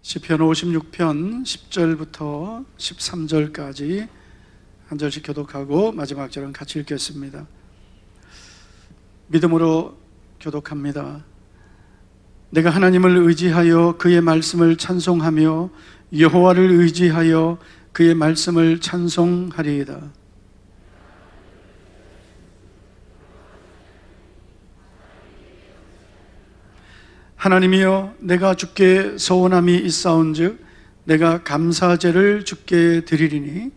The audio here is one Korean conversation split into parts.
시편 56편 10절부터 13절까지 한 절씩 교독하고 마지막 절은 같이 읽겠습니다. 믿음으로 교독합니다. 내가 하나님을 의지하여 그의 말씀을 찬송하며 여호와를 의지하여 그의 말씀을 찬송하리이다. 하나님이여, 내가 주께 서원함이 있사온즉 내가 감사제를 주께 드리리니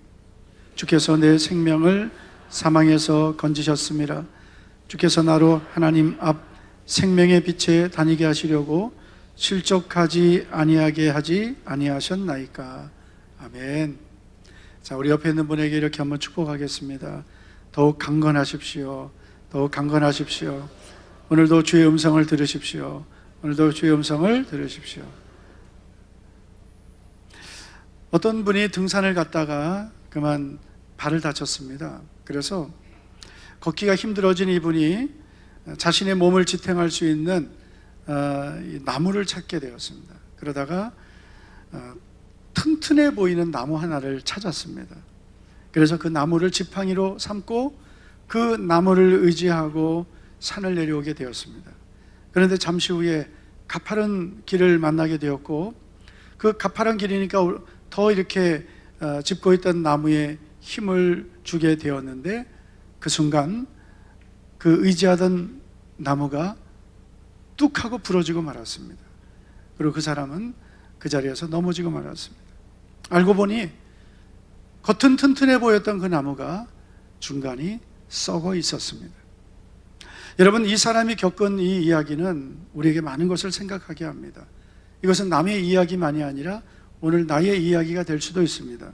주께서 내 생명을 사망에서 건지셨습니다. 주께서 나로 하나님 앞 생명의 빛에 다니게 하시려고 실족하지 아니하게 하지 아니하셨나이까. 아멘. 자, 우리 옆에 있는 분에게 이렇게 한번 축복하겠습니다. 더욱 강건하십시오. 더욱 강건하십시오. 오늘도 주의 음성을 들으십시오. 오늘도 주의 음성을 들으십시오. 어떤 분이 등산을 갔다가 그만 발을 다쳤습니다. 그래서 걷기가 힘들어진 이분이 자신의 몸을 지탱할 수 있는 나무를 찾게 되었습니다. 그러다가 튼튼해 보이는 나무 하나를 찾았습니다. 그래서 그 나무를 지팡이로 삼고 그 나무를 의지하고 산을 내려오게 되었습니다. 그런데 잠시 후에 가파른 길을 만나게 되었고, 그 가파른 길이니까 더 이렇게 짚고 있던 나무에 힘을 주게 되었는데, 그 순간 그 의지하던 나무가 뚝 하고 부러지고 말았습니다. 그리고 그 사람은 그 자리에서 넘어지고 말았습니다. 알고 보니 겉은 튼튼해 보였던 그 나무가 중간이 썩어 있었습니다. 여러분, 이 사람이 겪은 이 이야기는 우리에게 많은 것을 생각하게 합니다. 이것은 남의 이야기만이 아니라 오늘 나의 이야기가 될 수도 있습니다.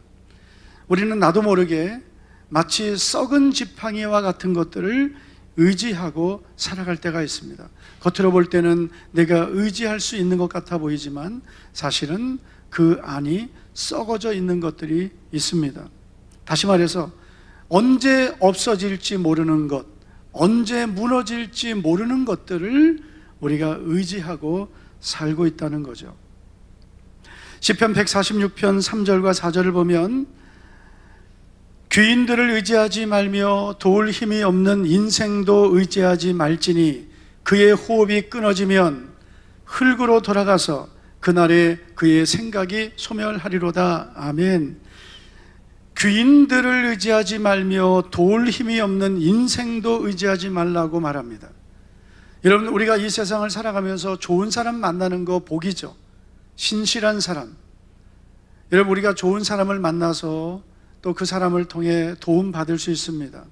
우리는 나도 모르게 마치 썩은 지팡이와 같은 것들을 의지하고 살아갈 때가 있습니다. 겉으로 볼 때는 내가 의지할 수 있는 것 같아 보이지만 사실은 그 안이 썩어져 있는 것들이 있습니다. 다시 말해서 언제 없어질지 모르는 것, 언제 무너질지 모르는 것들을 우리가 의지하고 살고 있다는 거죠. 시편 146편 3절과 4절을 보면 귀인들을 의지하지 말며 도울 힘이 없는 인생도 의지하지 말지니 그의 호흡이 끊어지면 흙으로 돌아가서 그날에 그의 생각이 소멸하리로다. 아멘. 귀인들을 의지하지 말며 도울 힘이 없는 인생도 의지하지 말라고 말합니다. 여러분, 우리가 이 세상을 살아가면서 좋은 사람 만나는 거 복이죠. 신실한 사람. 여러분, 우리가 좋은 사람을 만나서 또 그 사람을 통해 도움 받을 수 있습니다.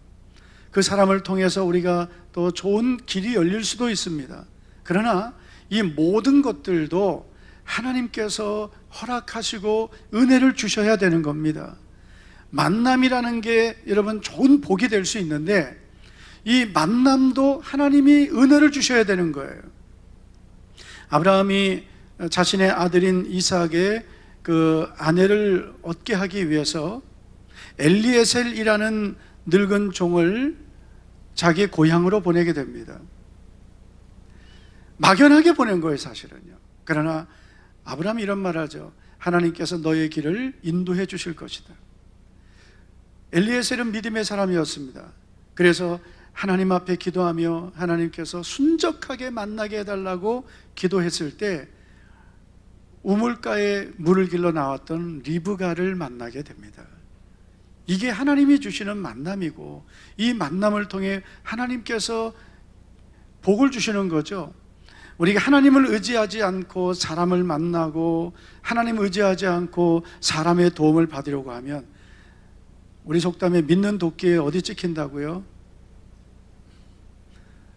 그 사람을 통해서 우리가 또 좋은 길이 열릴 수도 있습니다. 그러나 이 모든 것들도 하나님께서 허락하시고 은혜를 주셔야 되는 겁니다. 만남이라는 게 여러분 좋은 복이 될 수 있는데 이 만남도 하나님이 은혜를 주셔야 되는 거예요. 아브라함이 자신의 아들인 이삭의 그 아내를 얻게 하기 위해서 엘리에셀이라는 늙은 종을 자기 고향으로 보내게 됩니다. 막연하게 보낸 거예요, 사실은요. 그러나 아브라함이 이런 말을 하죠. 하나님께서 너의 길을 인도해 주실 것이다. 엘리에셀은 믿음의 사람이었습니다. 그래서 하나님 앞에 기도하며 하나님께서 순적하게 만나게 해달라고 기도했을 때 우물가에 물을 길러 나왔던 리브가를 만나게 됩니다. 이게 하나님이 주시는 만남이고 이 만남을 통해 하나님께서 복을 주시는 거죠. 우리가 하나님을 의지하지 않고 사람을 만나고 하나님을 의지하지 않고 사람의 도움을 받으려고 하면 우리 속담에 믿는 도끼에 어디 찍힌다고요?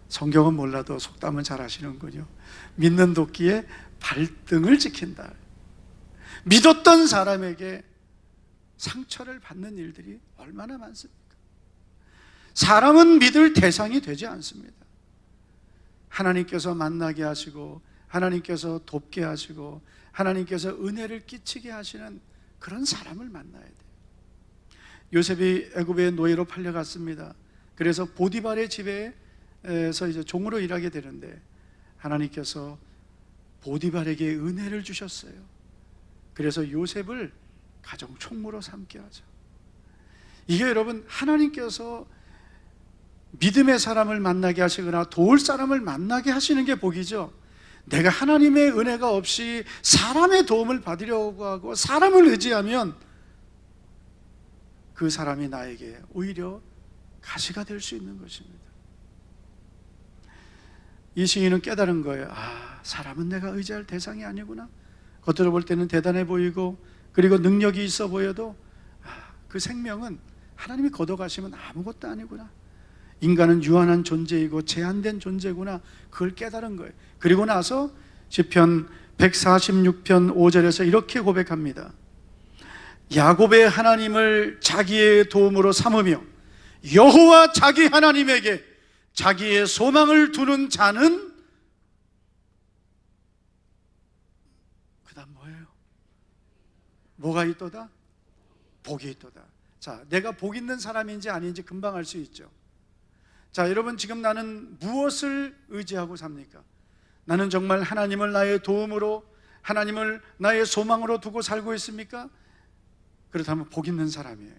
성경은 몰라도 속담은 잘 아시는군요. 믿는 도끼에 발등을 찍힌다. 믿었던 사람에게 상처를 받는 일들이 얼마나 많습니까? 사람은 믿을 대상이 되지 않습니다. 하나님께서 만나게 하시고 하나님께서 돕게 하시고 하나님께서 은혜를 끼치게 하시는 그런 사람을 만나야 돼요. 요셉이 애굽의 노예로 팔려갔습니다. 그래서 보디발의 집에서 이제 종으로 일하게 되는데 하나님께서 보디발에게 은혜를 주셨어요. 그래서 요셉을 가정 총무로 삼게 하죠. 이게 여러분, 하나님께서 믿음의 사람을 만나게 하시거나 도울 사람을 만나게 하시는 게 복이죠. 내가 하나님의 은혜가 없이 사람의 도움을 받으려고 하고 사람을 의지하면 그 사람이 나에게 오히려 가시가 될 수 있는 것입니다. 이 시인은 깨달은 거예요. 사람은 내가 의지할 대상이 아니구나. 겉으로 볼 때는 대단해 보이고 그리고 능력이 있어 보여도 그 생명은 하나님이 걷어가시면 아무것도 아니구나. 인간은 유한한 존재이고 제한된 존재구나. 그걸 깨달은 거예요. 그리고 나서 시편 146편 5절에서 이렇게 고백합니다. 야곱의 하나님을 자기의 도움으로 삼으며 여호와 자기 하나님에게 자기의 소망을 두는 자는, 그 다음 뭐예요? 뭐가 있도다? 복이 있도다. 자, 내가 복 있는 사람인지 아닌지 금방 알 수 있죠. 자, 여러분, 지금 나는 무엇을 의지하고 삽니까? 나는 정말 하나님을 나의 도움으로, 하나님을 나의 소망으로 두고 살고 있습니까? 그렇다면 복 있는 사람이에요.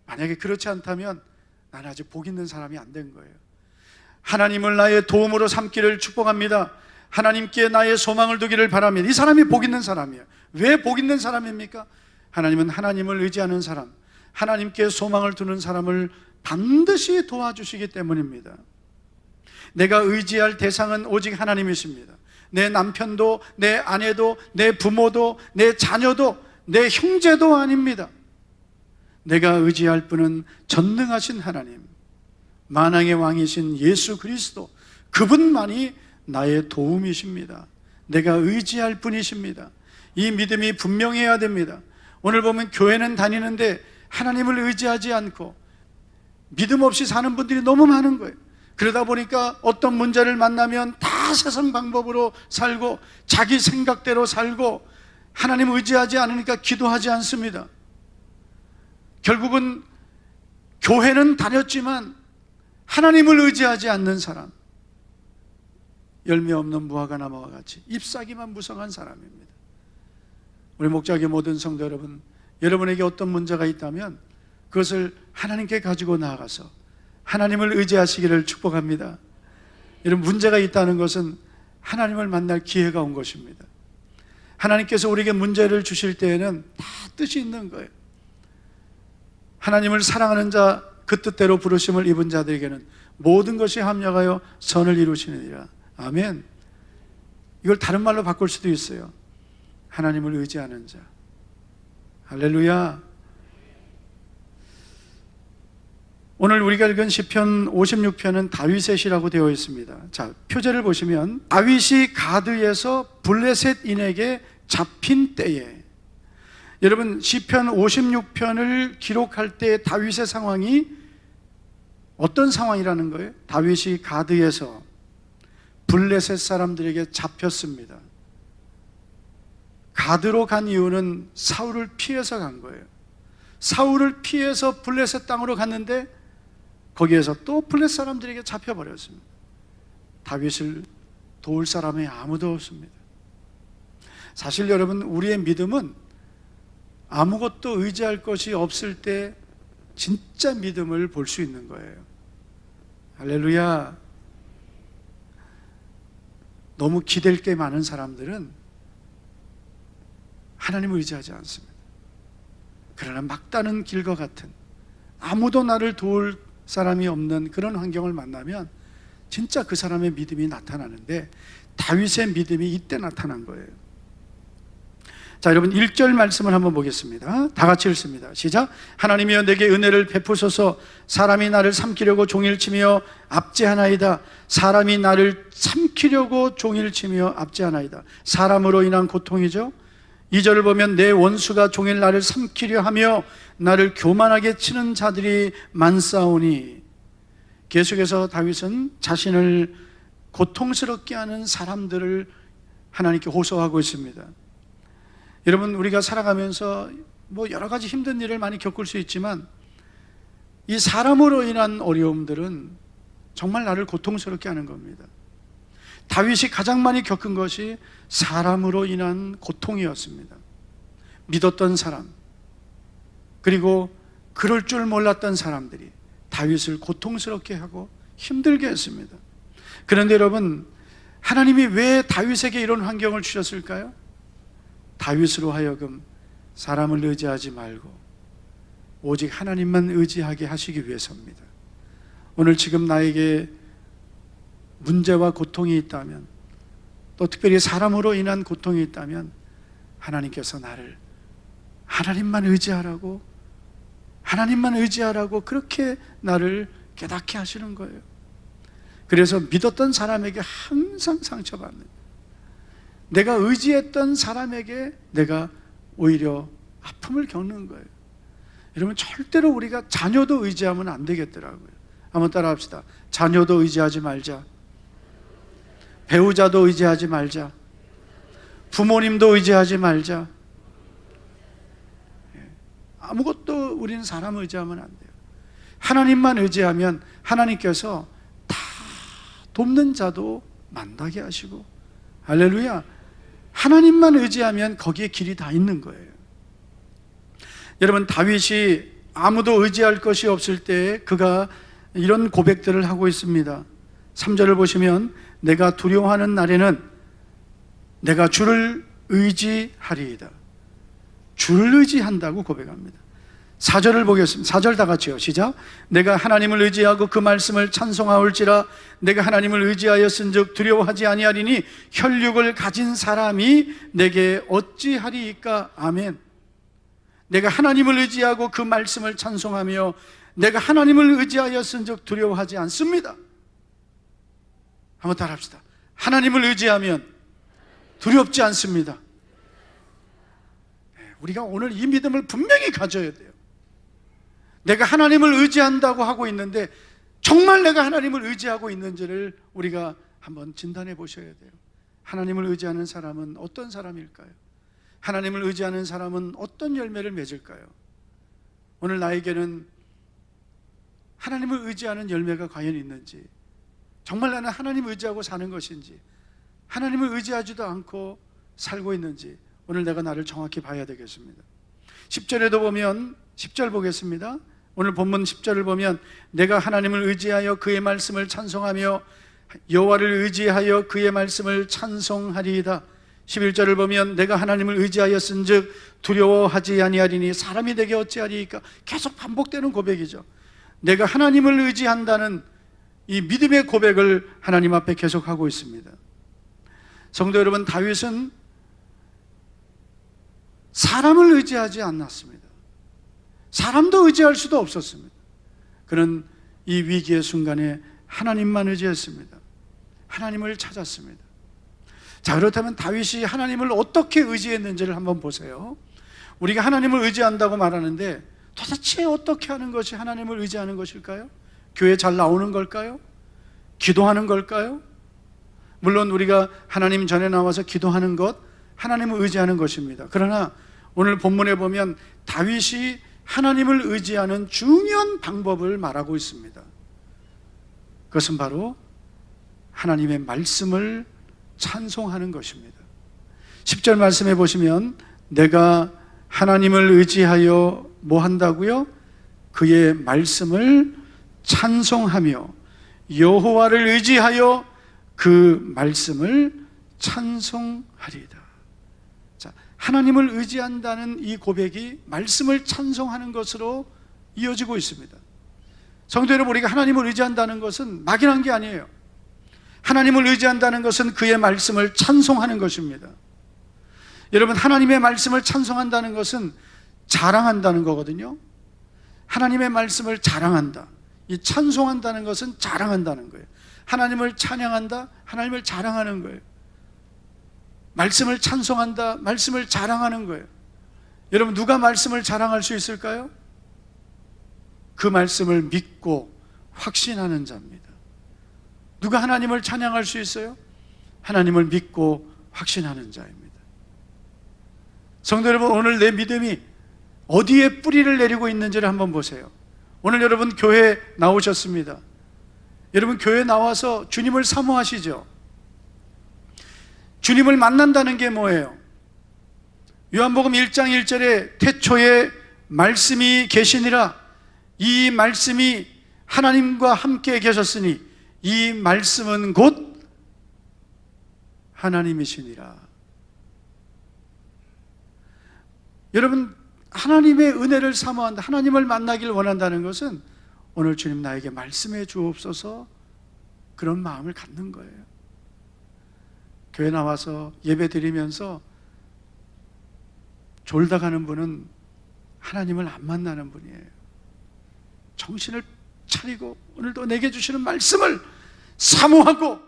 만약에 그렇지 않다면 나는 아직 복 있는 사람이 안 된 거예요. 하나님을 나의 도움으로 삼기를 축복합니다. 하나님께 나의 소망을 두기를 바랍니다. 이 사람이 복 있는 사람이에요. 왜 복 있는 사람입니까? 하나님은 하나님을 의지하는 사람, 하나님께 소망을 두는 사람을 반드시 도와주시기 때문입니다. 내가 의지할 대상은 오직 하나님이십니다. 내 남편도, 내 아내도, 내 부모도, 내 자녀도, 내 형제도 아닙니다. 내가 의지할 분은 전능하신 하나님, 만왕의 왕이신 예수 그리스도, 그분만이 나의 도움이십니다. 내가 의지할 분이십니다. 이 믿음이 분명해야 됩니다. 오늘 보면 교회는 다니는데 하나님을 의지하지 않고 믿음 없이 사는 분들이 너무 많은 거예요. 그러다 보니까 어떤 문제를 만나면 다 세상 방법으로 살고 자기 생각대로 살고 하나님 의지하지 않으니까 기도하지 않습니다. 결국은 교회는 다녔지만 하나님을 의지하지 않는 사람, 열매 없는 무화과 나무와 같이 잎사귀만 무성한 사람입니다. 우리 목자교 모든 성도 여러분, 여러분에게 어떤 문제가 있다면 그것을 하나님께 가지고 나아가서 하나님을 의지하시기를 축복합니다. 여러분, 문제가 있다는 것은 하나님을 만날 기회가 온 것입니다. 하나님께서 우리에게 문제를 주실 때에는 다 뜻이 있는 거예요. 하나님을 사랑하는 자, 그 뜻대로 부르심을 입은 자들에게는 모든 것이 합력하여 선을 이루시느니라. 아멘. 이걸 다른 말로 바꿀 수도 있어요. 하나님을 의지하는 자. 할렐루야. 오늘 우리가 읽은 시편 56편은 다윗의 시라고 되어 있습니다. 자, 표제를 보시면 다윗이 가드에서 블레셋인에게 잡힌 때에, 여러분, 시편 56편을 기록할 때 다윗의 상황이 어떤 상황이라는 거예요? 다윗이 가드에서 블레셋 사람들에게 잡혔습니다. 가드로 간 이유는 사울을 피해서 간 거예요. 사울을 피해서 블레셋 땅으로 갔는데 거기에서 또 블레셋 사람들에게 잡혀버렸습니다. 다윗을 도울 사람이 아무도 없습니다. 사실 여러분, 우리의 믿음은 아무것도 의지할 것이 없을 때 진짜 믿음을 볼 수 있는 거예요. 할렐루야. 너무 기댈 게 많은 사람들은 하나님을 의지하지 않습니다. 그러나 막다른 길과 같은, 아무도 나를 도울 사람이 없는 그런 환경을 만나면 진짜 그 사람의 믿음이 나타나는데, 다윗의 믿음이 이때 나타난 거예요. 자, 여러분, 1절 말씀을 한번 보겠습니다. 다 같이 읽습니다. 시작. 하나님이여 내게 은혜를 베푸소서. 사람이 나를 삼키려고 종일치며 압제하나이다. 사람이 나를 삼키려고 종일치며 압제하나이다. 사람으로 인한 고통이죠. 2절을 보면 내 원수가 종일 나를 삼키려 하며 나를 교만하게 치는 자들이 많사오니. 계속해서 다윗은 자신을 고통스럽게 하는 사람들을 하나님께 호소하고 있습니다. 여러분, 우리가 살아가면서 여러 가지 힘든 일을 많이 겪을 수 있지만 이 사람으로 인한 어려움들은 정말 나를 고통스럽게 하는 겁니다. 다윗이 가장 많이 겪은 것이 사람으로 인한 고통이었습니다. 믿었던 사람, 그리고 그럴 줄 몰랐던 사람들이 다윗을 고통스럽게 하고 힘들게 했습니다. 그런데 여러분, 하나님이 왜 다윗에게 이런 환경을 주셨을까요? 다윗으로 하여금 사람을 의지하지 말고 오직 하나님만 의지하게 하시기 위해서입니다. 오늘 지금 나에게 문제와 고통이 있다면, 또 특별히 사람으로 인한 고통이 있다면 하나님께서 나를 하나님만 의지하라고 그렇게 나를 깨닫게 하시는 거예요. 그래서 믿었던 사람에게 항상 상처받는, 내가 의지했던 사람에게 내가 오히려 아픔을 겪는 거예요. 여러분, 절대로 우리가 자녀도 의지하면 안 되겠더라고요. 한번 따라 합시다. 자녀도 의지하지 말자. 배우자도 의지하지 말자. 부모님도 의지하지 말자. 아무것도 우리는 사람 의지하면 안 돼요. 하나님만 의지하면 하나님께서 다 돕는 자도 만나게 하시고, 할렐루야, 하나님만 의지하면 거기에 길이 다 있는 거예요. 여러분, 다윗이 아무도 의지할 것이 없을 때 그가 이런 고백들을 하고 있습니다. 3절을 보시면 내가 두려워하는 날에는 내가 주를 의지하리이다. 주를 의지한다고 고백합니다. 4절을 보겠습니다. 4절 다 같이요. 시작. 내가 하나님을 의지하고 그 말씀을 찬송하올지라. 내가 하나님을 의지하였은즉 두려워하지 아니하리니 혈육을 가진 사람이 내게 어찌하리이까. 아멘. 내가 하나님을 의지하고 그 말씀을 찬송하며 내가 하나님을 의지하였은즉 두려워하지 않습니다. 한번 따라합시다. 하나님을 의지하면 두렵지 않습니다. 우리가 오늘 이 믿음을 분명히 가져야 돼요. 내가 하나님을 의지한다고 하고 있는데 정말 내가 하나님을 의지하고 있는지를 우리가 한번 진단해 보셔야 돼요. 하나님을 의지하는 사람은 어떤 사람일까요? 하나님을 의지하는 사람은 어떤 열매를 맺을까요? 오늘 나에게는 하나님을 의지하는 열매가 과연 있는지, 정말 나는 하나님을 의지하고 사는 것인지, 하나님을 의지하지도 않고 살고 있는지, 오늘 내가 나를 정확히 봐야 되겠습니다. 10절에도 보면, 10절 보겠습니다. 오늘 본문 10절을 보면 내가 하나님을 의지하여 그의 말씀을 찬송하며 여호와를 의지하여 그의 말씀을 찬송하리이다. 11절을 보면 내가 하나님을 의지하였은즉 두려워하지 아니하리니 사람이 내게 어찌하리이까. 계속 반복되는 고백이죠. 내가 하나님을 의지한다는 이 믿음의 고백을 하나님 앞에 계속하고 있습니다. 성도 여러분, 다윗은 사람을 의지하지 않았습니다. 사람도 의지할 수도 없었습니다. 그는 이 위기의 순간에 하나님만 의지했습니다. 하나님을 찾았습니다. 자, 그렇다면 다윗이 하나님을 어떻게 의지했는지를 한번 보세요. 우리가 하나님을 의지한다고 말하는데 도대체 어떻게 하는 것이 하나님을 의지하는 것일까요? 교회 잘 나오는 걸까요? 기도하는 걸까요? 물론 우리가 하나님 전에 나와서 기도하는 것, 하나님을 의지하는 것입니다. 그러나 오늘 본문에 보면 다윗이 하나님을 의지하는 중요한 방법을 말하고 있습니다. 그것은 바로 하나님의 말씀을 찬송하는 것입니다. 10절 말씀해 보시면 내가 하나님을 의지하여 뭐 한다고요? 그의 말씀을 찬송하며 여호와를 의지하여 그 말씀을 찬송하리이다. 자, 하나님을 의지한다는 이 고백이 말씀을 찬송하는 것으로 이어지고 있습니다. 성도 여러분, 우리가 하나님을 의지한다는 것은 막연한 게 아니에요. 하나님을 의지한다는 것은 그의 말씀을 찬송하는 것입니다. 여러분, 하나님의 말씀을 찬송한다는 것은 자랑한다는 거거든요. 하나님의 말씀을 자랑한다. 이 찬송한다는 것은 자랑한다는 거예요. 하나님을 찬양한다, 하나님을 자랑하는 거예요. 말씀을 찬송한다, 말씀을 자랑하는 거예요. 여러분, 누가 말씀을 자랑할 수 있을까요? 그 말씀을 믿고 확신하는 자입니다. 누가 하나님을 찬양할 수 있어요? 하나님을 믿고 확신하는 자입니다. 성도 여러분, 오늘 내 믿음이 어디에 뿌리를 내리고 있는지를 한번 보세요. 오늘 여러분 교회 나오셨습니다. 여러분 교회 나와서 주님을 사모하시죠? 주님을 만난다는 게 뭐예요? 요한복음 1장 1절에 태초에 말씀이 계시니라. 이 말씀이 하나님과 함께 계셨으니 이 말씀은 곧 하나님이시니라. 여러분, 하나님의 은혜를 사모한다, 하나님을 만나길 원한다는 것은 오늘 주님 나에게 말씀해 주옵소서, 그런 마음을 갖는 거예요. 교회 나와서 예배 드리면서 졸다 가는 분은 하나님을 안 만나는 분이에요. 정신을 차리고 오늘도 내게 주시는 말씀을 사모하고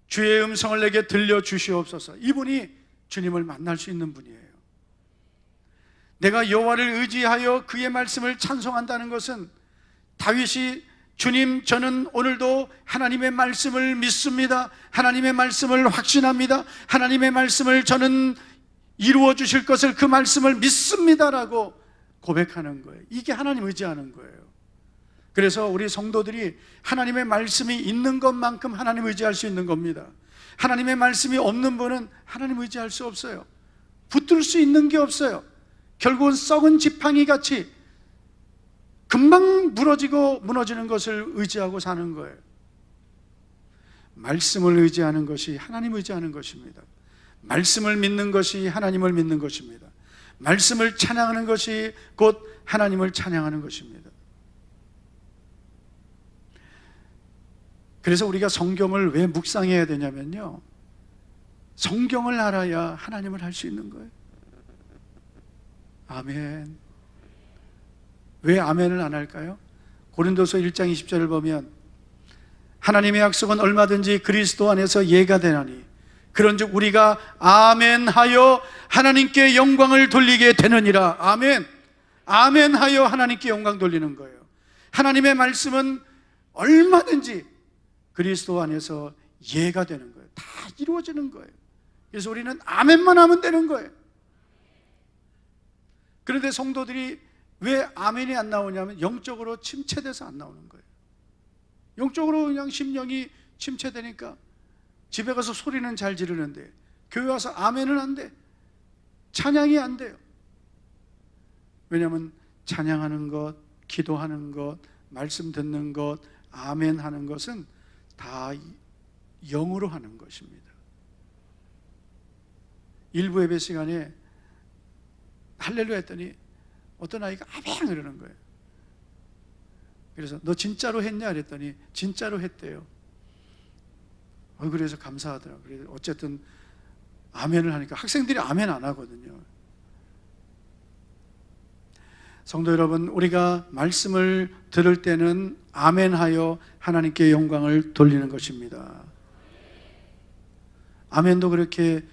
주의 음성을 내게 들려주시옵소서, 이분이 주님을 만날 수 있는 분이에요. 내가 여호와를 의지하여 그의 말씀을 찬송한다는 것은 다윗이 주님, 저는 오늘도 하나님의 말씀을 믿습니다, 하나님의 말씀을 확신합니다, 하나님의 말씀을 저는 이루어 주실 것을, 그 말씀을 믿습니다라고 고백하는 거예요. 이게 하나님 의지하는 거예요. 그래서 우리 성도들이 하나님의 말씀이 있는 것만큼 하나님 의지할 수 있는 겁니다. 하나님의 말씀이 없는 분은 하나님 의지할 수 없어요. 붙들 수 있는 게 없어요. 결국은 썩은 지팡이 같이 금방 무너지는 것을 의지하고 사는 거예요. 말씀을 의지하는 것이 하나님 의지하는 것입니다. 말씀을 믿는 것이 하나님을 믿는 것입니다. 말씀을 찬양하는 것이 곧 하나님을 찬양하는 것입니다. 그래서 우리가 성경을 왜 묵상해야 되냐면요, 성경을 알아야 하나님을 할 수 있는 거예요. 아멘. 왜 아멘을 안 할까요? 고린도서 1장 20절을 보면 하나님의 약속은 얼마든지 그리스도 안에서 예가 되나니 그런즉 우리가 아멘하여 하나님께 영광을 돌리게 되느니라. 아멘. 아멘하여 하나님께 영광 돌리는 거예요. 하나님의 말씀은 얼마든지 그리스도 안에서 예가 되는 거예요. 다 이루어지는 거예요. 그래서 우리는 아멘만 하면 되는 거예요. 그런데 성도들이 왜 아멘이 안 나오냐면 영적으로 침체돼서 안 나오는 거예요. 영적으로 그냥 심령이 침체되니까 집에 가서 소리는 잘 지르는데 교회 와서 아멘은 안 돼. 찬양이 안 돼요. 왜냐하면 찬양하는 것, 기도하는 것, 말씀 듣는 것, 아멘 하는 것은 다 영으로 하는 것입니다. 일부 예배 시간에 할렐루야 했더니 어떤 아이가 아멘 이러는 거예요. 그래서 너 진짜로 했냐 그랬더니 진짜로 했대요. 그래서 감사하더라고요. 그래서 어쨌든 아멘을 하니까, 학생들이 아멘 안 하거든요. 성도 여러분, 우리가 말씀을 들을 때는 아멘하여 하나님께 영광을 돌리는 것입니다. 아멘도 그렇게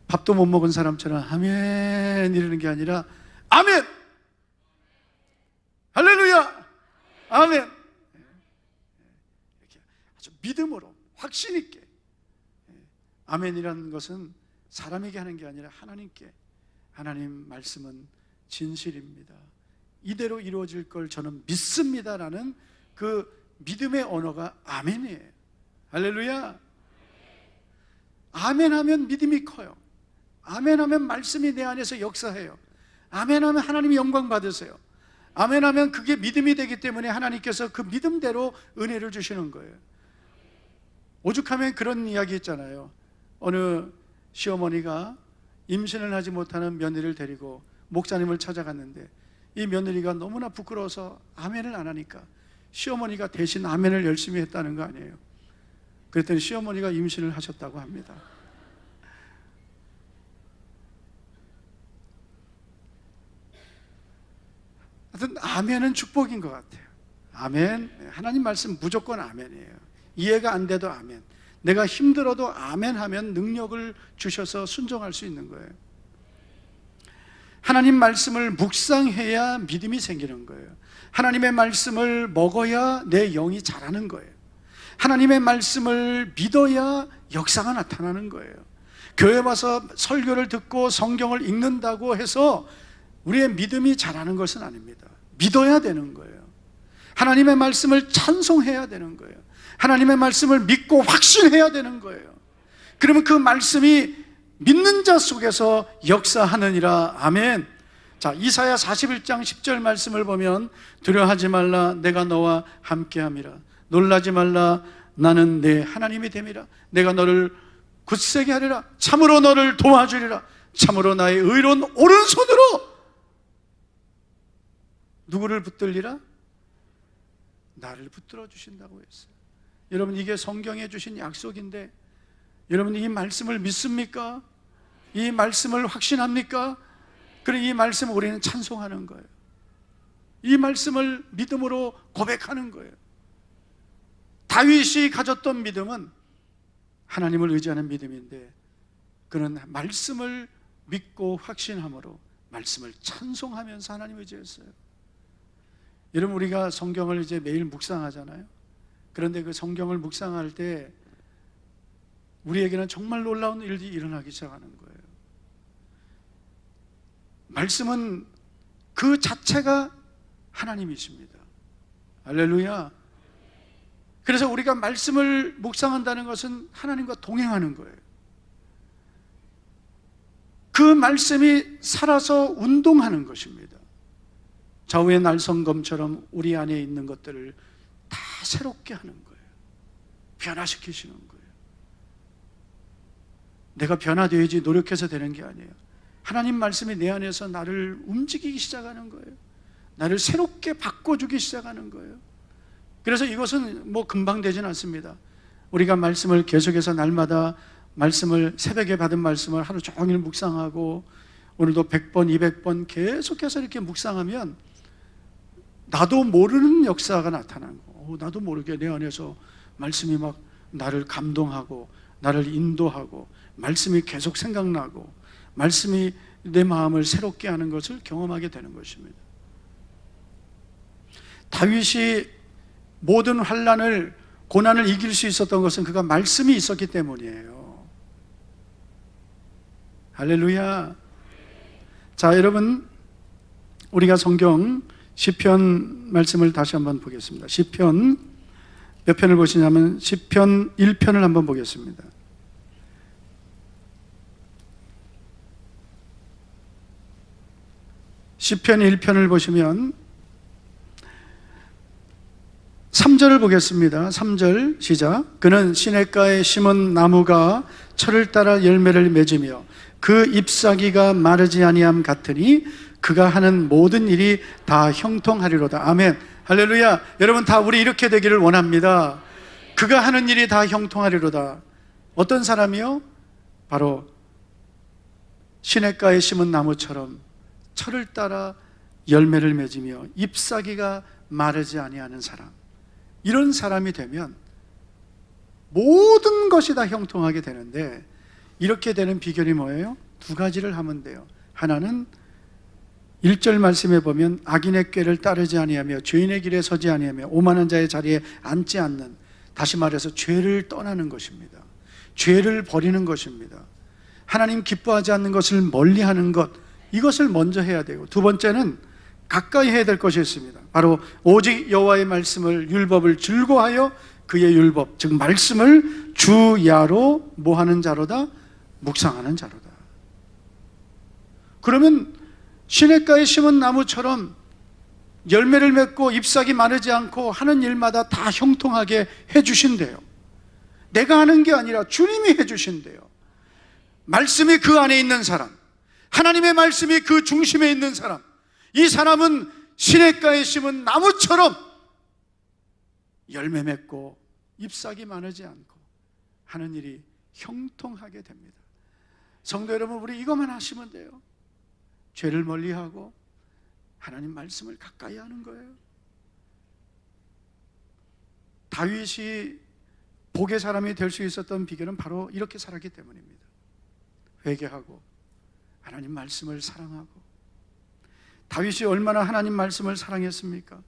밥도 못 먹은 사람처럼 아멘 이러는 게 아니라 아멘! 할렐루야! 아멘! 이렇게 아주 믿음으로 확신 있게. 아멘이라는 것은 사람에게 하는 게 아니라 하나님께, 하나님 말씀은 진실입니다, 이대로 이루어질 걸 저는 믿습니다라는 그 믿음의 언어가 아멘이에요. 할렐루야! 아멘하면 믿음이 커요. 아멘하면 말씀이 내 안에서 역사해요. 아멘하면 하나님이 영광 받으세요. 아멘하면 그게 믿음이 되기 때문에 하나님께서 그 믿음대로 은혜를 주시는 거예요. 오죽하면 그런 이야기 있잖아요. 어느 시어머니가 임신을 하지 못하는 며느리를 데리고 목사님을 찾아갔는데 이 며느리가 너무나 부끄러워서 아멘을 안 하니까 시어머니가 대신 아멘을 열심히 했다는 거 아니에요. 그랬더니 시어머니가 임신을 하셨다고 합니다. 하여튼 아멘은 축복인 것 같아요. 아멘. 하나님 말씀 무조건 아멘이에요. 이해가 안 돼도 아멘. 내가 힘들어도 아멘 하면 능력을 주셔서 순종할 수 있는 거예요. 하나님 말씀을 묵상해야 믿음이 생기는 거예요. 하나님의 말씀을 먹어야 내 영이 자라는 거예요. 하나님의 말씀을 믿어야 역사가 나타나는 거예요. 교회 와서 설교를 듣고 성경을 읽는다고 해서 우리의 믿음이 자라는 것은 아닙니다. 믿어야 되는 거예요. 하나님의 말씀을 찬송해야 되는 거예요. 하나님의 말씀을 믿고 확신해야 되는 거예요. 그러면 그 말씀이 믿는 자 속에서 역사하느니라. 아멘. 자, 이사야 41장 10절 말씀을 보면 두려워하지 말라, 내가 너와 함께함이라. 놀라지 말라, 나는 내 하나님이 됨이라. 내가 너를 굳세게 하리라. 참으로 너를 도와주리라. 참으로 나의 의로운 오른손으로 누구를 붙들리라? 나를 붙들어 주신다고 했어요. 여러분, 이게 성경에 주신 약속인데 여러분, 이 말씀을 믿습니까? 이 말씀을 확신합니까? 그래, 이 말씀을 우리는 찬송하는 거예요. 이 말씀을 믿음으로 고백하는 거예요. 다윗이 가졌던 믿음은 하나님을 의지하는 믿음인데 그는 말씀을 믿고 확신함으로 말씀을 찬송하면서 하나님을 의지했어요. 여러분, 우리가 성경을 이제 매일 묵상하잖아요. 그런데 그 성경을 묵상할 때 우리에게는 정말 놀라운 일이 일어나기 시작하는 거예요. 말씀은 그 자체가 하나님이십니다. 할렐루야. 그래서 우리가 말씀을 묵상한다는 것은 하나님과 동행하는 거예요. 그 말씀이 살아서 운동하는 것입니다. 좌우의 날성검처럼 우리 안에 있는 것들을 다 새롭게 하는 거예요. 변화시키시는 거예요. 내가 변화되어야지 노력해서 되는 게 아니에요. 하나님 말씀이 내 안에서 나를 움직이기 시작하는 거예요. 나를 새롭게 바꿔주기 시작하는 거예요. 그래서 이것은 뭐 금방 되진 않습니다. 우리가 말씀을 계속해서 날마다 말씀을, 새벽에 받은 말씀을 하루 종일 묵상하고 오늘도 100번, 200번 계속해서 이렇게 묵상하면 나도 모르는 역사가 나타나는 거예요. 나도 모르게 내 안에서 말씀이 막 나를 감동하고 나를 인도하고 말씀이 계속 생각나고 말씀이 내 마음을 새롭게 하는 것을 경험하게 되는 것입니다. 다윗이 모든 환난을, 고난을 이길 수 있었던 것은 그가 말씀이 있었기 때문이에요. 할렐루야. 자, 여러분, 우리가 성경 시편 말씀을 다시 한번 보겠습니다. 시편 몇 편을 보시냐면 시편 1편을 한번 보겠습니다. 시편 1편을 보시면 3절을 보겠습니다. 3절 시작. 그는 시냇가에 심은 나무가 철을 따라 열매를 맺으며 그 잎사귀가 마르지 아니함 같으니 그가 하는 모든 일이 다 형통하리로다. 아멘. 할렐루야. 여러분, 다 우리 이렇게 되기를 원합니다. 그가 하는 일이 다 형통하리로다. 어떤 사람이요? 바로 시냇가에 심은 나무처럼 철을 따라 열매를 맺으며 잎사귀가 마르지 아니하는 사람. 이런 사람이 되면 모든 것이 다 형통하게 되는데, 이렇게 되는 비결이 뭐예요? 두 가지를 하면 돼요. 하나는 1절 말씀에 보면 악인의 꾀를 따르지 아니하며 죄인의 길에 서지 아니하며 오만한 자의 자리에 앉지 않는, 다시 말해서 죄를 떠나는 것입니다. 죄를 버리는 것입니다. 하나님 기뻐하지 않는 것을 멀리하는 것, 이것을 먼저 해야 되고, 두 번째는 가까이 해야 될 것이 있습니다. 바로 오직 여호와의 말씀을, 율법을 즐거워하여 그의 율법, 즉 말씀을 주야로 뭐하는 자로다? 묵상하는 자로다. 그러면 시냇가에 심은 나무처럼 열매를 맺고 잎사귀 마르지 않고 하는 일마다 다 형통하게 해주신대요. 내가 하는 게 아니라 주님이 해주신대요. 말씀이 그 안에 있는 사람, 하나님의 말씀이 그 중심에 있는 사람, 이 사람은 시냇가에 심은 나무처럼 열매 맺고 잎사귀 마르지 않고 하는 일이 형통하게 됩니다. 성도 여러분, 우리 이것만 하시면 돼요. 죄를 멀리하고 하나님 말씀을 가까이 하는 거예요. 다윗이 복의 사람이 될 수 있었던 비결은 바로 이렇게 살았기 때문입니다. 회개하고 하나님 말씀을 사랑하고. 다윗이 얼마나 하나님 말씀을 사랑했습니까?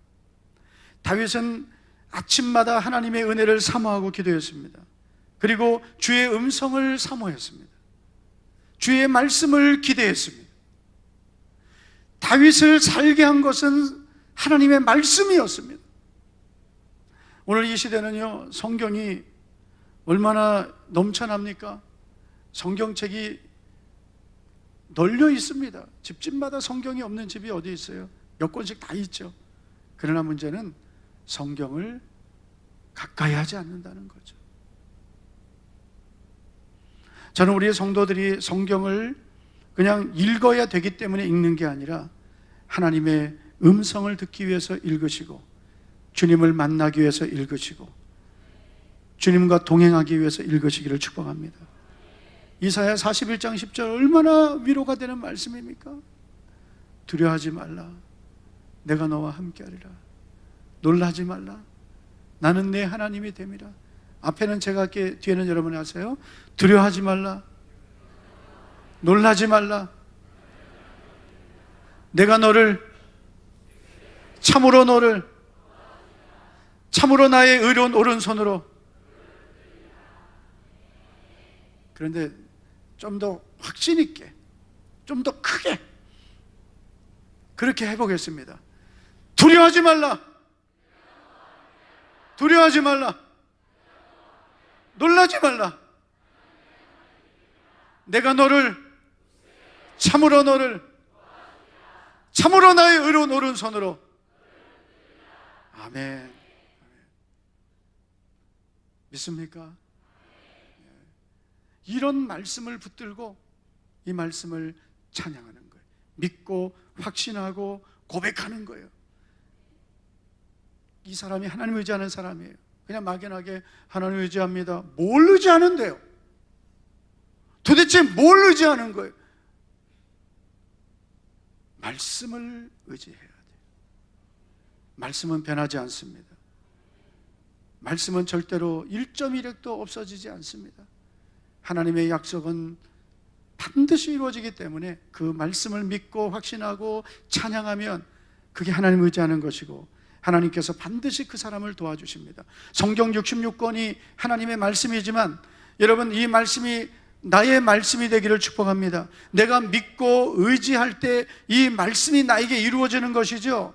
다윗은 아침마다 하나님의 은혜를 사모하고 기도했습니다. 그리고 주의 음성을 사모했습니다. 주의 말씀을 기대했습니다. 다윗을 살게 한 것은 하나님의 말씀이었습니다. 오늘 이 시대는요, 성경이 얼마나 넘쳐납니까? 성경책이 널려 있습니다. 집집마다 성경이 없는 집이 어디 있어요? 몇 권씩 다 있죠. 그러나 문제는 성경을 가까이 하지 않는다는 거죠. 저는 우리의 성도들이 성경을 그냥 읽어야 되기 때문에 읽는 게 아니라 하나님의 음성을 듣기 위해서 읽으시고 주님을 만나기 위해서 읽으시고 주님과 동행하기 위해서 읽으시기를 축복합니다. 이사야 41장 10절 얼마나 위로가 되는 말씀입니까? 두려워하지 말라. 내가 너와 함께하리라. 놀라지 말라. 나는 내 하나님이 됨이라. 앞에는 제가 할게, 뒤에는 여러분이 하세요. 두려워하지 말라. 놀라지 말라. 내가 너를 참으로 나의 의로운 오른손으로. 그런데 좀 더 확신 있게, 좀 더 크게 그렇게 해보겠습니다. 두려워하지 말라. 두려워하지 말라. 놀라지 말라. 내가 너를 참으로 나의 의로운 오른손으로. 아멘. 믿습니까? 이런 말씀을 붙들고 이 말씀을 찬양하는 거예요. 믿고 확신하고 고백하는 거예요. 이 사람이 하나님 의지하는 사람이에요. 그냥 막연하게 하나님 의지합니다. 뭘 의지하는데요? 도대체 뭘 의지하는 거예요? 말씀을 의지해야 돼요. 말씀은 변하지 않습니다. 말씀은 절대로 1.1핵도 없어지지 않습니다. 하나님의 약속은 반드시 이루어지기 때문에 그 말씀을 믿고 확신하고 찬양하면 그게 하나님 의지하는 것이고 하나님께서 반드시 그 사람을 도와주십니다. 성경 66권이 하나님의 말씀이지만 여러분, 이 말씀이 나의 말씀이 되기를 축복합니다. 내가 믿고 의지할 때 이 말씀이 나에게 이루어지는 것이죠.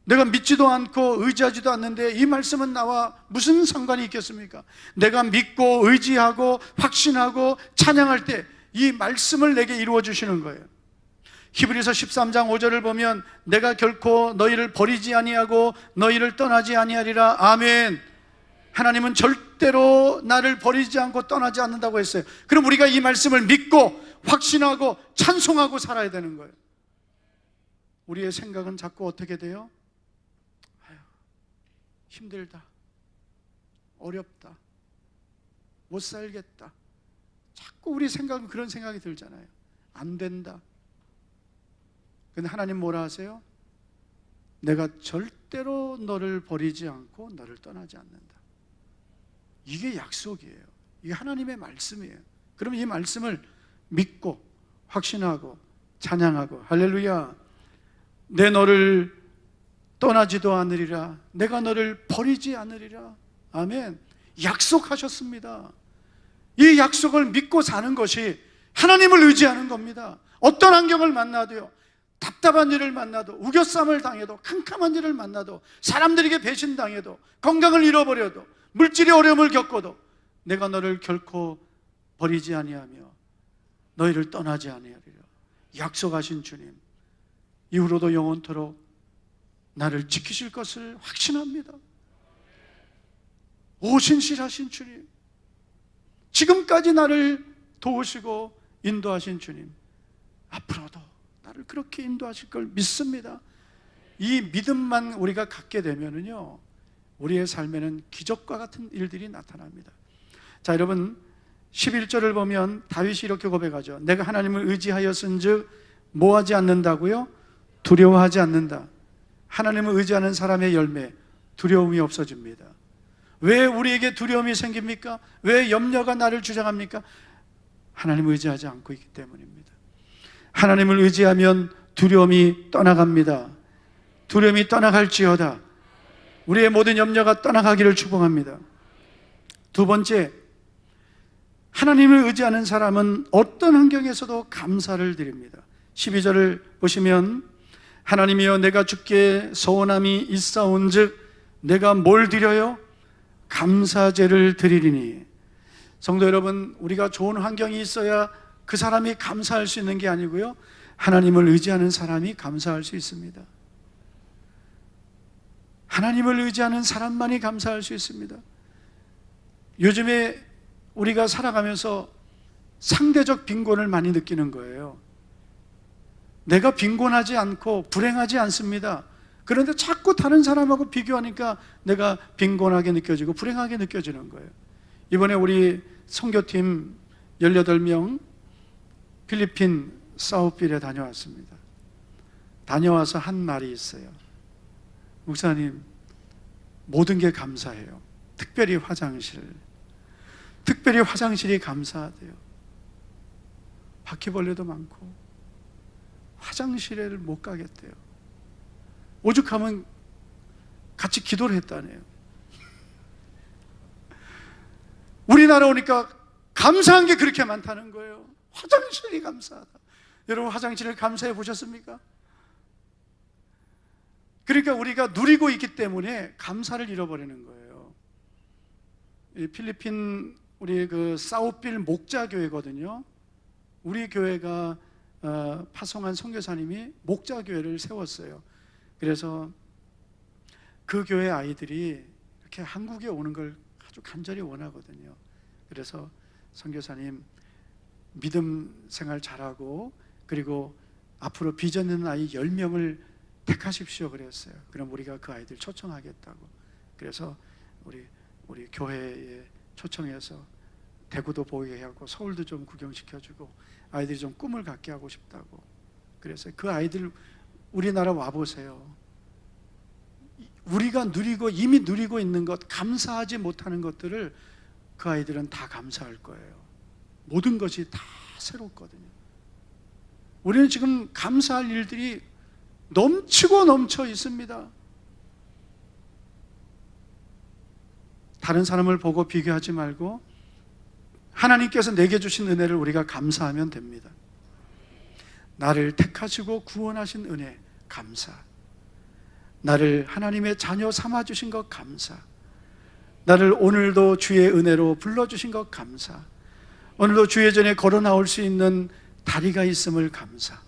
내가 믿지도 않고 의지하지도 않는데 이 말씀은 나와 무슨 상관이 있겠습니까? 내가 믿고 의지하고 확신하고 찬양할 때 이 말씀을 내게 이루어 주시는 거예요. 히브리서 13장 5절을 보면 내가 결코 너희를 버리지 아니하고 너희를 떠나지 아니하리라. 아멘. 하나님은 절대로 나를 버리지 않고 떠나지 않는다고 했어요. 그럼 우리가 이 말씀을 믿고 확신하고 찬송하고 살아야 되는 거예요. 우리의 생각은 자꾸 어떻게 돼요? 아유, 힘들다, 어렵다, 못 살겠다. 자꾸 우리 생각은 그런 생각이 들잖아요. 안 된다. 근데 하나님 뭐라 하세요? 내가 절대로 너를 버리지 않고 너를 떠나지 않는다. 이게 약속이에요. 이게 하나님의 말씀이에요. 그럼 이 말씀을 믿고 확신하고 찬양하고 할렐루야. 내 너를 떠나지도 않으리라. 내가 너를 버리지 않으리라. 아멘. 약속하셨습니다. 이 약속을 믿고 사는 것이 하나님을 의지하는 겁니다. 어떤 환경을 만나도요, 답답한 일을 만나도, 우겨쌈을 당해도, 캄캄한 일을 만나도, 사람들에게 배신당해도, 건강을 잃어버려도, 물질의 어려움을 겪어도 내가 너를 결코 버리지 아니하며 너희를 떠나지 아니하리라. 약속하신 주님, 이후로도 영원토록 나를 지키실 것을 확신합니다. 오신실하신 주님, 지금까지 나를 도우시고 인도하신 주님, 앞으로도 나를 그렇게 인도하실 걸 믿습니다. 이 믿음만 우리가 갖게 되면은요, 우리의 삶에는 기적과 같은 일들이 나타납니다. 자, 여러분 11절을 보면 다윗이 이렇게 고백하죠. 내가 하나님을 의지하였은즉 뭐하지 않는다고요? 두려워하지 않는다. 하나님을 의지하는 사람의 열매, 두려움이 없어집니다. 왜 우리에게 두려움이 생깁니까? 왜 염려가 나를 주장합니까? 하나님을 의지하지 않고 있기 때문입니다. 하나님을 의지하면 두려움이 떠나갑니다. 두려움이 떠나갈지어다. 우리의 모든 염려가 떠나가기를 축복합니다. 두 번째, 하나님을 의지하는 사람은 어떤 환경에서도 감사를 드립니다. 12절을 보시면 하나님이여 내가 주께 서원함이 있사온즉 내가 뭘 드려요? 감사제를 드리리니. 성도 여러분, 우리가 좋은 환경이 있어야 그 사람이 감사할 수 있는 게 아니고요, 하나님을 의지하는 사람이 감사할 수 있습니다. 하나님을 의지하는 사람만이 감사할 수 있습니다. 요즘에 우리가 살아가면서 상대적 빈곤을 많이 느끼는 거예요. 내가 빈곤하지 않고 불행하지 않습니다. 그런데 자꾸 다른 사람하고 비교하니까 내가 빈곤하게 느껴지고 불행하게 느껴지는 거예요. 이번에 우리 선교팀 18명 필리핀 사우필에 다녀왔습니다. 다녀와서 한 말이 있어요. 목사님, 모든 게 감사해요. 특별히 화장실이 감사하대요. 바퀴벌레도 많고 화장실에를 못 가겠대요. 오죽하면 같이 기도를 했다네요. 우리나라 오니까 감사한 게 그렇게 많다는 거예요. 화장실이 감사하다. 여러분, 화장실을 감사해 보셨습니까? 그러니까 우리가 누리고 있기 때문에 감사를 잃어버리는 거예요. 이 필리핀 우리 그 사우필 목자교회거든요. 우리 교회가 파송한 선교사님이 목자교회를 세웠어요. 그래서 그 교회 아이들이 이렇게 한국에 오는 걸 아주 간절히 원하거든요. 그래서 선교사님, 믿음 생활 잘하고 그리고 앞으로 비전 있는 아이 10명을 택하십시오 그랬어요. 그럼 우리가 그 아이들 초청하겠다고. 그래서 우리 교회에 초청해서 대구도 보게 하고 서울도 좀 구경시켜주고 아이들이 좀 꿈을 갖게 하고 싶다고. 그래서 그 아이들 우리나라 와보세요. 우리가 이미 누리고 있는 것, 감사하지 못하는 것들을 그 아이들은 다 감사할 거예요. 모든 것이 다 새롭거든요. 우리는 지금 감사할 일들이 넘치고 넘쳐 있습니다. 다른 사람을 보고 비교하지 말고 하나님께서 내게 주신 은혜를 우리가 감사하면 됩니다. 나를 택하시고 구원하신 은혜 감사, 나를 하나님의 자녀 삼아주신 것 감사, 나를 오늘도 주의 은혜로 불러주신 것 감사, 오늘도 주의 전에 걸어 나올 수 있는 다리가 있음을 감사,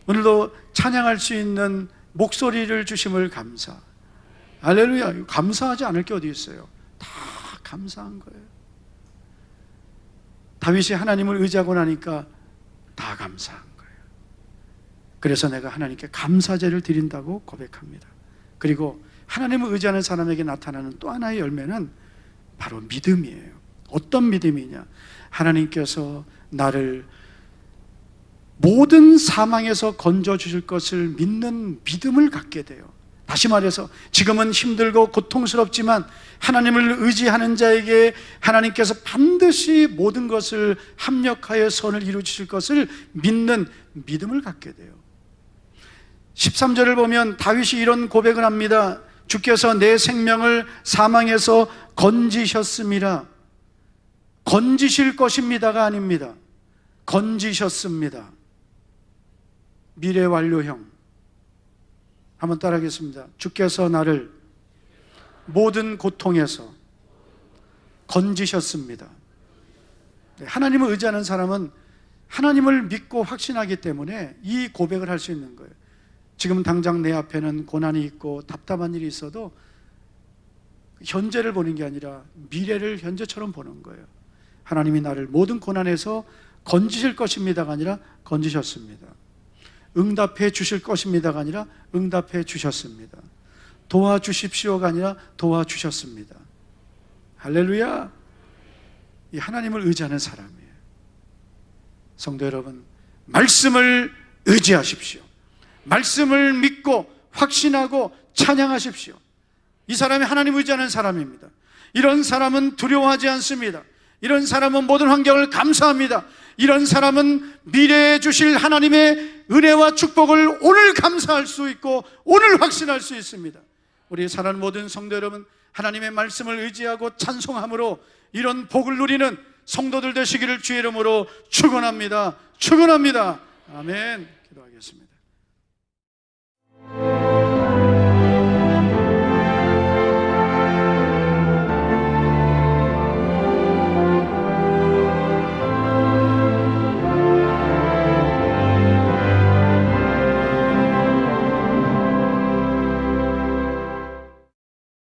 오늘도 찬양할 수 있는 목소리를 주심을 감사. 할렐루야. 감사하지 않을 게 어디 있어요. 다 감사한 거예요. 다윗이 하나님을 의지하고 나니까 다 감사한 거예요. 그래서 내가 하나님께 감사제를 드린다고 고백합니다. 그리고 하나님을 의지하는 사람에게 나타나는 또 하나의 열매는 바로 믿음이에요. 어떤 믿음이냐? 하나님께서 나를 모든 사망에서 건져주실 것을 믿는 믿음을 갖게 돼요. 다시 말해서 지금은 힘들고 고통스럽지만 하나님을 의지하는 자에게 하나님께서 반드시 모든 것을 합력하여 선을 이루실 것을 믿는 믿음을 갖게 돼요. 13절을 보면 다윗이 이런 고백을 합니다. 주께서 내 생명을 사망에서 건지셨습니다. 건지실 것입니다가 아닙니다. 건지셨습니다. 미래 완료형. 한번 따라하겠습니다. 주께서 나를 모든 고통에서 건지셨습니다. 하나님을 의지하는 사람은 하나님을 믿고 확신하기 때문에 이 고백을 할 수 있는 거예요. 지금 당장 내 앞에는 고난이 있고 답답한 일이 있어도 현재를 보는 게 아니라 미래를 현재처럼 보는 거예요. 하나님이 나를 모든 고난에서 건지실 것입니다가 아니라 건지셨습니다. 응답해 주실 것입니다가 아니라 응답해 주셨습니다. 도와주십시오가 아니라 도와주셨습니다. 할렐루야. 이 하나님을 의지하는 사람이에요. 성도 여러분, 말씀을 의지하십시오. 말씀을 믿고 확신하고 찬양하십시오. 이 사람이 하나님을 의지하는 사람입니다. 이런 사람은 두려워하지 않습니다. 이런 사람은 모든 환경을 감사합니다. 이런 사람은 미래에 주실 하나님의 은혜와 축복을 오늘 감사할 수 있고 오늘 확신할 수 있습니다. 우리 사랑하는 모든 성도 여러분, 하나님의 말씀을 의지하고 찬송함으로 이런 복을 누리는 성도들 되시기를 주의 이름으로 축원합니다. 축원합니다. 아멘. 기도하겠습니다.